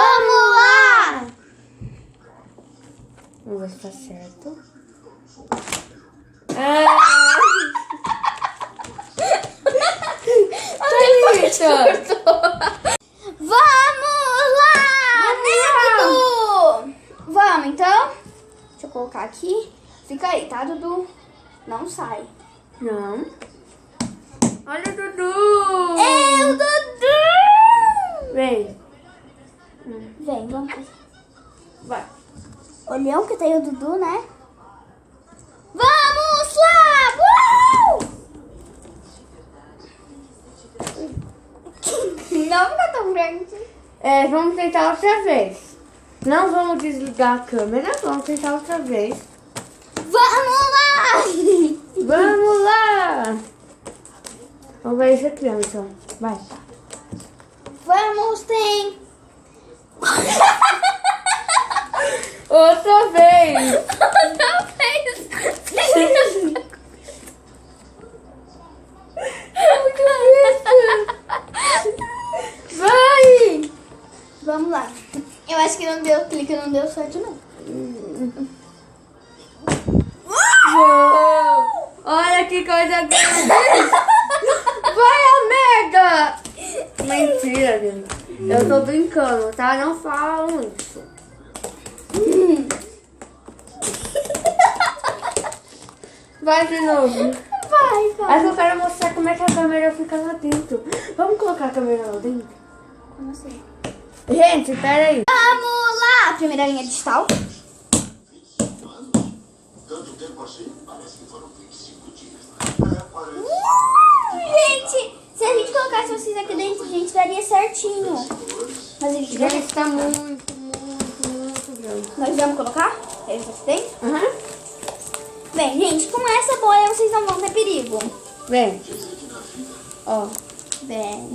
Vamos lá! Vamos ver se tá certo. Ai, isso. Vamos lá! Rápido! Vamos, então. Deixa eu colocar aqui. Fica aí, tá, Dudu? Não sai. Não. Olha o Dudu! É o Dudu! Vem. Vem, vamos. Vai. Olhão que tem o Dudu, né? Vamos lá! Não fica tão grande. Vamos tentar outra vez. Não vamos desligar a câmera, vamos tentar outra vez. Vamos lá! Vamos lá! Vamos ver isso aqui, então. Vai. Vamos, tem. Outra vez! Outra vez! Vai! Vamos lá. Eu acho que não deu clique, não deu sorte, não. Uou! Olha que coisa grande! Vai, Omega! Mentira, gente. Eu tô brincando, tá? Não falam isso. Vai de novo. Vai, vai. Mas eu quero mostrar como é que a câmera fica lá dentro. Vamos colocar a câmera lá dentro? Como assim? Gente, pera aí. Vamos lá! Primeira linha de tal. Gente, se a gente colocasse vocês aqui dentro, a gente daria certinho. Mas a gente vai. Gente, tá muito grande. Nós vamos colocar eles aqui dentro? Aham. Bem, gente, com essa bolha vocês não vão ter perigo. Vem. Ó. Bem,